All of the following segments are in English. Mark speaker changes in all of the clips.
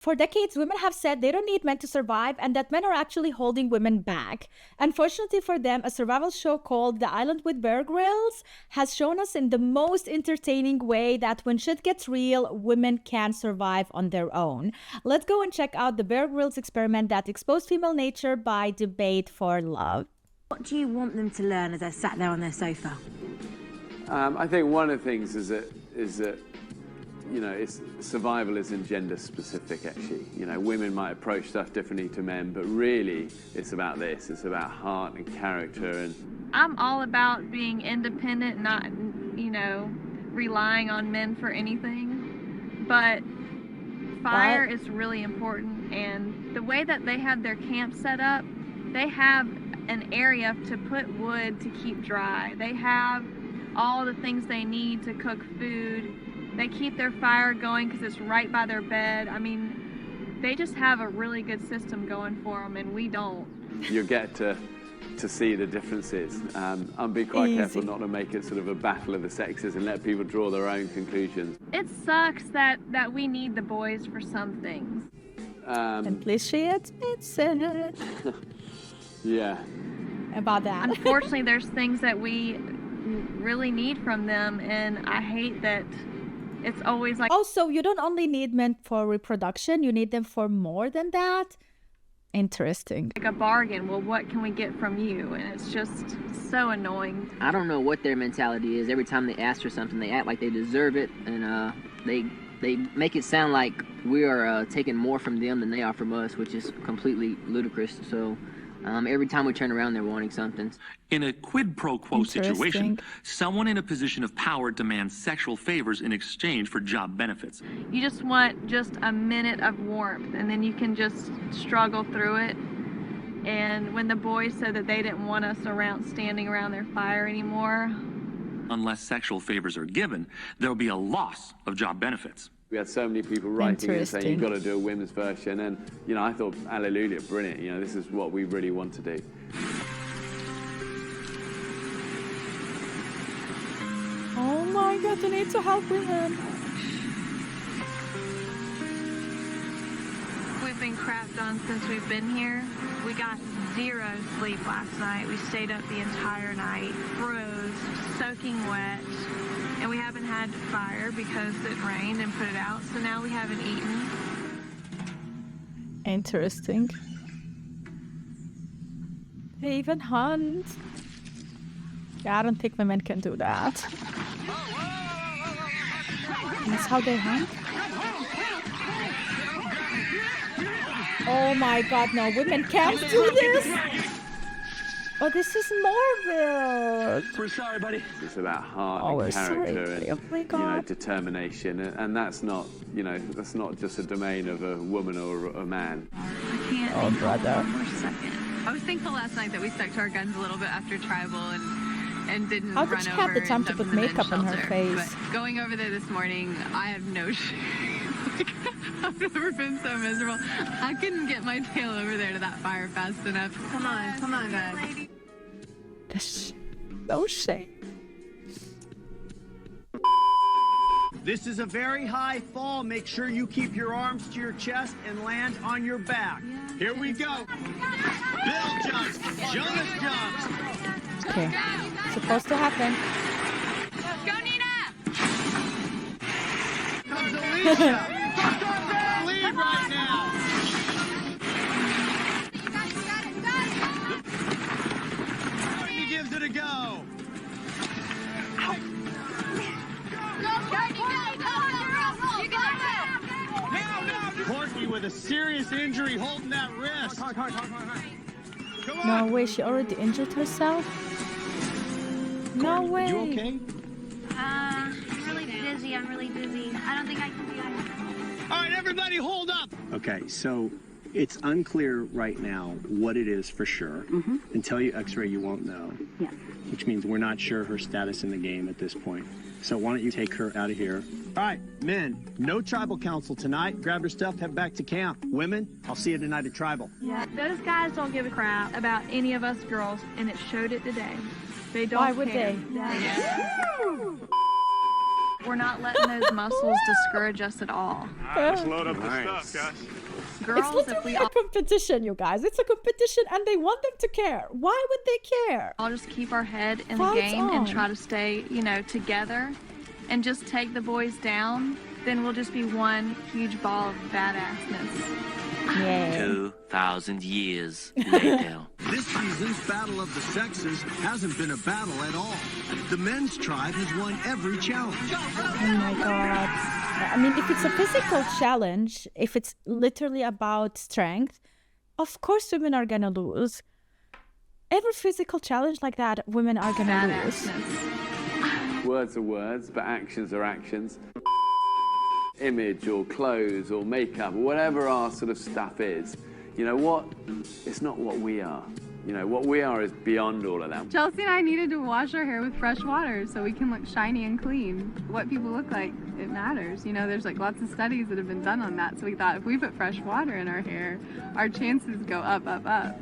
Speaker 1: For decades, women have said they don't need men to survive and that men are actually holding women back. Unfortunately for them, a survival show called The Island with Bear Grylls has shown us in the most entertaining way that when shit gets real, women can survive on their own. Let's go and check out the Bear Grylls experiment that exposed female nature by debate for love.
Speaker 2: What do you want them to learn as they're sat there on their sofa?
Speaker 3: I think one of the things is that you know, survival isn't gender specific, actually. You know, women might approach stuff differently to men, but really it's about this. It's about heart and character. And
Speaker 4: I'm all about being independent, not, you know, relying on men for anything. But fire is really important, and the way that they have their camp set up, they have an area to put wood to keep dry. They have all the things they need to cook food. They keep their fire going because it's right by their bed. I mean, they just have a really good system going for them, and we don't.
Speaker 3: You get to see the differences. I'm being quite careful not to make it sort of a battle of the sexes and let people draw their own conclusions.
Speaker 4: It sucks that we need the boys for some things.
Speaker 1: And please she admits it.
Speaker 3: Yeah.
Speaker 1: About that.
Speaker 4: Unfortunately, there's things that we really need from them, and I hate that it's always like...
Speaker 1: Also, you don't only need men for reproduction, you need them for more than that. Interesting.
Speaker 4: Like a bargain. Well, what can we get from you? And it's just so annoying.
Speaker 5: I don't know what their mentality is. Every time they ask for something, they act like they deserve it, and they make it sound like we are taking more from them than they are from us, which is completely ludicrous. So every time we turn around, they're wanting something.
Speaker 6: In a quid pro quo situation, someone in a position of power demands sexual favors in exchange for job benefits.
Speaker 4: You just want just a minute of warmth, and then you can just struggle through it. And when the boys said that they didn't want us standing around their fire anymore.
Speaker 6: Unless sexual favors are given, there will be a loss of job benefits.
Speaker 3: We had so many people writing in saying, you've got to do a women's version. And, you know, I thought, hallelujah, brilliant. You know, this is what we really want to do.
Speaker 1: Oh my God, you need to help women.
Speaker 4: We've been crapped on since we've been here. We got 0 sleep last night. We stayed up the entire night, froze, soaking wet. And we haven't had fire because it rained and put it out, so now we haven't eaten.
Speaker 1: Interesting. They even hunt. Yeah, I don't think women can do that. That's how they hunt? Oh my God, no, women can't do this! Oh, this is morbid.
Speaker 6: We're sorry, buddy.
Speaker 3: It's about heart and character and
Speaker 1: you know,
Speaker 3: determination, and that's not, you know, that's not just a domain of a woman or a man.
Speaker 4: I can't think
Speaker 1: brother.
Speaker 4: for 1 more second. I was thankful last night that we stuck to our guns a little bit after tribal and didn't
Speaker 1: How
Speaker 4: run over.
Speaker 1: did she have the time to put makeup on her face?
Speaker 4: But going over there this morning, I have no shame. I've never been so miserable. I couldn't get my tail over there to that fire fast enough. Come on, guys.
Speaker 1: There's no shame.
Speaker 7: This is a very high fall. Make sure you keep your arms to your chest and land on your back. Here we go. Bill jumps. Jonas jumps.
Speaker 1: Okay. Supposed to happen.
Speaker 4: Go, Nina!
Speaker 7: Comes Alicia. Lead right now. He gives it a go. Corky with a serious injury holding that wrist. Come on.
Speaker 1: No way, she already injured herself? No way.
Speaker 7: You okay?
Speaker 8: I'm really dizzy. I don't think I can do it.
Speaker 7: All right, everybody hold up. Okay, so it's unclear right now what it is for sure. Until you x-ray, you won't know.
Speaker 8: Yeah.
Speaker 7: Which means we're not sure her status in the game at this point. So why don't you take her out of here? All right, men, no tribal council tonight. Grab your stuff, head back to camp. Women, I'll see you tonight at tribal.
Speaker 4: Yeah, those guys don't give a crap about any of us girls, and it showed it today. They don't
Speaker 1: Why would
Speaker 4: care.
Speaker 1: they?
Speaker 4: Yeah. We're not letting those muscles discourage us at all.
Speaker 9: Let's load up the stuff, guys.
Speaker 4: Girls,
Speaker 1: It's
Speaker 4: if we
Speaker 1: literally a competition, you guys. It's a competition, and they want them to care. Why would they care?
Speaker 4: all just keep our head in the
Speaker 1: Fights
Speaker 4: game and
Speaker 1: on.
Speaker 4: try to stay, together and just take the boys down, then we'll just be one huge ball of badassness.
Speaker 1: Yeah.
Speaker 6: 2,000 years later.
Speaker 7: This season's Battle of the Sexes hasn't been a battle at all. The men's tribe has won every challenge.
Speaker 1: Oh my god. I mean, if it's a physical challenge, if it's literally about strength, of course women are gonna lose. Every physical challenge like that, women are gonna lose.
Speaker 4: Badassness.
Speaker 3: Words are words, but actions are actions. Image or clothes or makeup or whatever our sort of stuff is, you know what? It's not what we are. You know, what we are is beyond all of that.
Speaker 10: Chelsea and I needed to wash our hair with fresh water so we can look shiny and clean. What people look like, it matters. There's like lots of studies that have been done on that. So we thought if we put fresh water in our hair, our chances go up, up, up.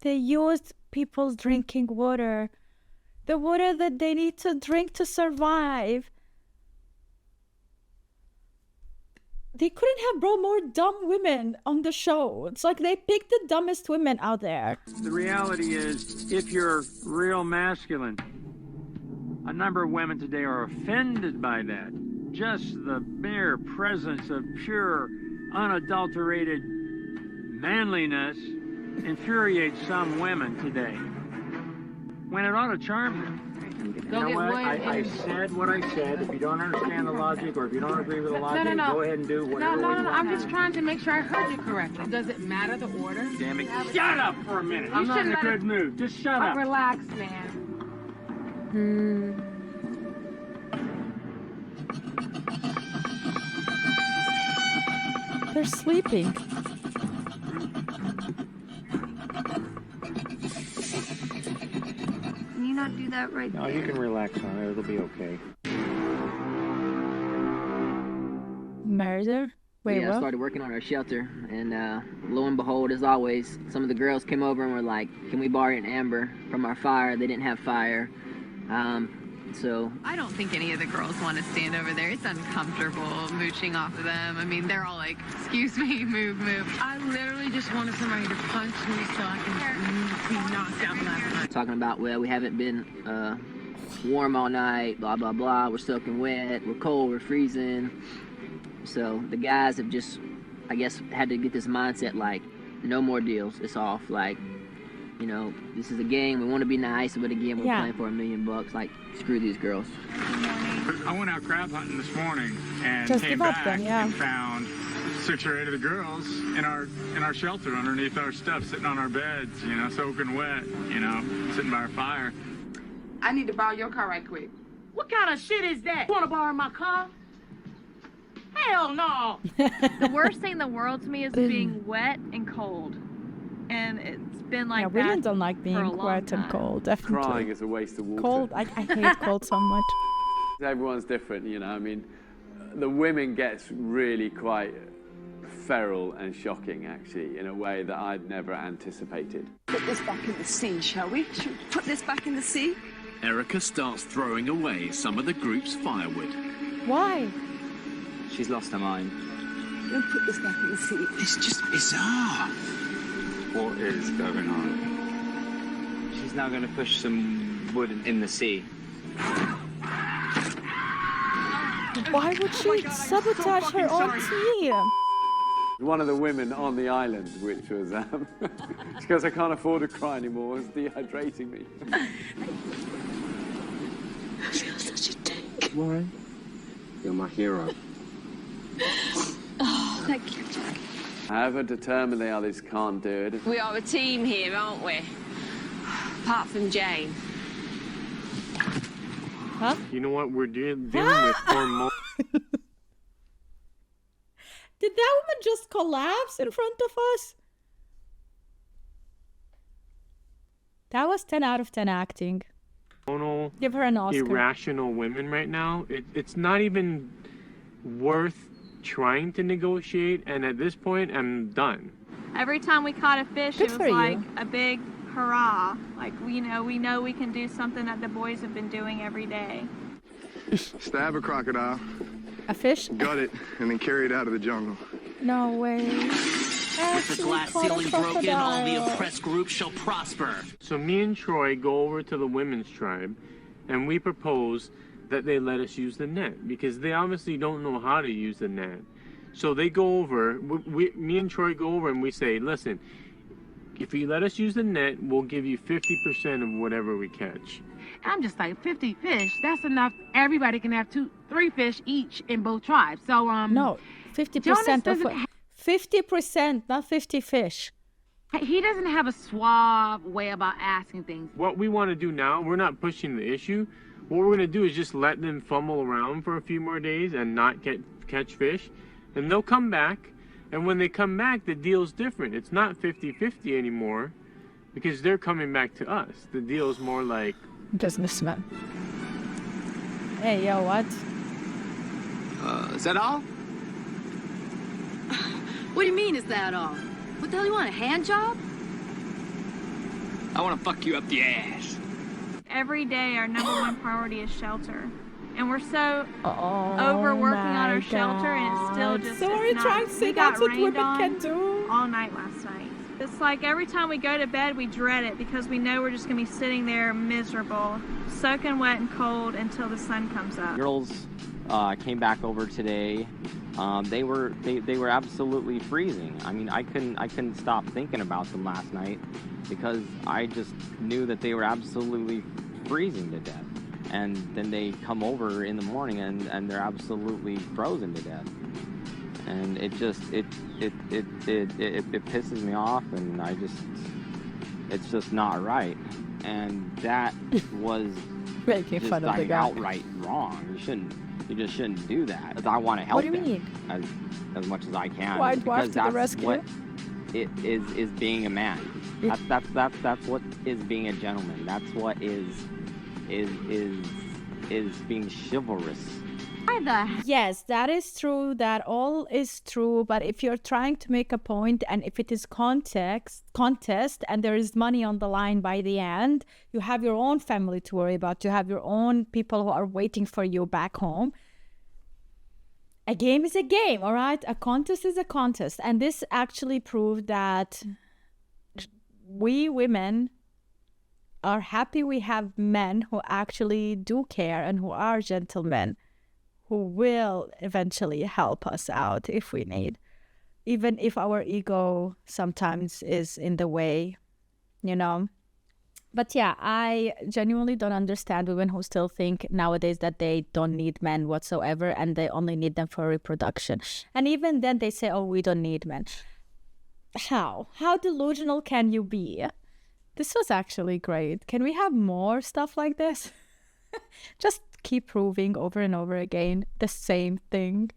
Speaker 1: They used people's drinking water. The water that they need to drink to survive. They couldn't have brought more dumb women on the show. It's like they picked the dumbest women out there.
Speaker 9: The reality is, if you're real masculine, a number of women today are offended by that. Just the mere presence of pure, unadulterated manliness infuriates some women today, when it ought to charm them. You know what? I said what I said. If you don't understand the logic or if you don't agree with the logic, go ahead and do whatever you want.
Speaker 10: I'm just trying to make sure I heard you correctly.
Speaker 11: Does it matter the order?
Speaker 9: Damn it. Shut up for a minute. I'm not in a good mood. Just shut up.
Speaker 10: Relax, man.
Speaker 1: They're sleeping.
Speaker 8: Can you not do that right
Speaker 9: No,
Speaker 8: there?
Speaker 9: you can relax on it. It'll be okay.
Speaker 1: Murder? Wait,
Speaker 5: I
Speaker 1: what?
Speaker 5: started working on our shelter, and lo and behold, as always, some of the girls came over and were like, "Can we borrow an amber from our fire?" They didn't have fire, so
Speaker 10: I don't think any of the girls want to stand over there. It's uncomfortable mooching off of them. I mean, they're all like, excuse me, move, move.
Speaker 11: I literally just wanted somebody to punch me so I can be knocked out last night.
Speaker 5: talking about, well, we haven't been warm all night, blah blah blah. We're soaking wet. We're cold. We're freezing. So the guys have just, I guess, had to get this mindset like, no more deals. It's off. Like, this is a game. We want to be nice, but again, we're playing for $1 million. Like, screw these girls.
Speaker 9: I went out crab hunting this morning and
Speaker 1: Just
Speaker 9: came
Speaker 1: give up
Speaker 9: back
Speaker 1: then, yeah.
Speaker 9: and found 6 or 8 of the girls in our shelter underneath our stuff, sitting on our beds, soaking wet, sitting by our fire.
Speaker 11: I need to borrow your car right quick. What kind of shit is that? You want to borrow my car? Hell no!
Speaker 4: The worst thing in the world to me is being wet and cold. And it's been like
Speaker 1: Yeah,
Speaker 4: that
Speaker 1: women don't like
Speaker 4: for a
Speaker 1: being
Speaker 4: long
Speaker 1: wet and
Speaker 4: time.
Speaker 1: cold, definitely.
Speaker 3: Crying is a waste of water.
Speaker 1: Cold, I hate cold so much.
Speaker 3: Everyone's different, I mean, the women gets really quite feral and shocking, actually, in a way that I'd never anticipated.
Speaker 11: Put this back in the sea, shall we? Should we put this back in the sea?
Speaker 12: Erica starts throwing away some of the group's firewood.
Speaker 1: Why?
Speaker 5: She's lost her mind.
Speaker 11: We'll put this back in the sea.
Speaker 12: It's just bizarre.
Speaker 9: What is going on?
Speaker 5: She's now going to push some wood in the sea.
Speaker 1: Why would she sabotage her own team?
Speaker 3: One of the women on the island, which was, she goes, "I can't afford to cry anymore, it's dehydrating me."
Speaker 11: I feel such a dick.
Speaker 9: Lauren, you're my hero.
Speaker 11: Oh, thank you.
Speaker 3: However determined they are, they just can't do it.
Speaker 11: We are a team here, aren't we? Apart from Jane.
Speaker 1: Huh?
Speaker 9: You know what? We're dealing with hormones.
Speaker 1: Did that woman just collapse in front of us? That was 10 out of 10 acting. Give her an Oscar.
Speaker 9: Irrational women right now. It's not even worth trying to negotiate, and at this point, I'm done.
Speaker 4: Every time we caught a fish,
Speaker 1: Good
Speaker 4: it
Speaker 1: for
Speaker 4: was
Speaker 1: you.
Speaker 4: like a big hurrah. Like, we know we can do something that the boys have been doing every day.
Speaker 13: Stab a crocodile.
Speaker 1: A fish?
Speaker 13: Gut it, and then carry it out of the jungle.
Speaker 1: No way.
Speaker 12: With the glass ceiling broken, all the oppressed groups shall prosper.
Speaker 9: So me and Troy go over to the women's tribe, and we propose that they let us use the net, because they obviously don't know how to use the net. So they go over, me and Troy go over and we say, listen, if you let us use the net, we'll give you 50% of whatever we catch.
Speaker 11: I'm just like, 50 fish, that's enough. Everybody can have 3 fish each in both tribes. So,
Speaker 1: No, 50% of 50%, not 50 fish.
Speaker 11: He doesn't have a suave way about asking things.
Speaker 9: What we want to do now, we're not pushing the issue. What we're going to do is just let them fumble around for a few more days and not catch fish. And they'll come back. And when they come back, the deal's different. It's not 50-50 anymore because they're coming back to us. The deal's more like...
Speaker 1: Businessman. Hey, yo, what?
Speaker 12: Is that all?
Speaker 14: What do you mean, is that all? What the hell you want, a hand job?
Speaker 12: I want to fuck you up the ass.
Speaker 4: Every day, our #1 priority is shelter. And we're so overworking on our shelter, and it's still just...
Speaker 1: So are you trying to say that's what women can do?
Speaker 4: All night last night. It's like every time we go to bed, we dread it because we know we're just going to be sitting there miserable, soaking wet and cold until the sun comes up.
Speaker 15: Girls came back over today. They were absolutely freezing. I mean, I couldn't stop thinking about them last night because I just knew that they were absolutely freezing to death. And then they come over in the morning and they're absolutely frozen to death. And it just it pisses me off, and it's just not right. And that was
Speaker 1: making
Speaker 15: just
Speaker 1: fun of the
Speaker 15: like
Speaker 1: guy.
Speaker 15: outright wrong. You just shouldn't do that. I want to help
Speaker 1: What do you mean?
Speaker 15: as much as I can.
Speaker 1: Wife
Speaker 15: because
Speaker 1: to the
Speaker 15: that's
Speaker 1: rescue?
Speaker 15: what it is being a man. That's what is being a gentleman. That's what is being chivalrous.
Speaker 1: Yes, that is true. That all is true. But if you're trying to make a point, and if it is contest, and there is money on the line by the end, you have your own family to worry about. You have your own people who are waiting for you back home. A game is a game, all right? A contest is a contest. And this actually proved that we women are happy we have men who actually do care and who are gentlemen, who will eventually help us out if we need, even if our ego sometimes is in the way, you know. But yeah, I genuinely don't understand women who still think nowadays that they don't need men whatsoever and they only need them for reproduction. And even then they say, oh, we don't need men. How delusional can you be? This was actually great. Can we have more stuff like this? Just keep proving over and over again the same thing.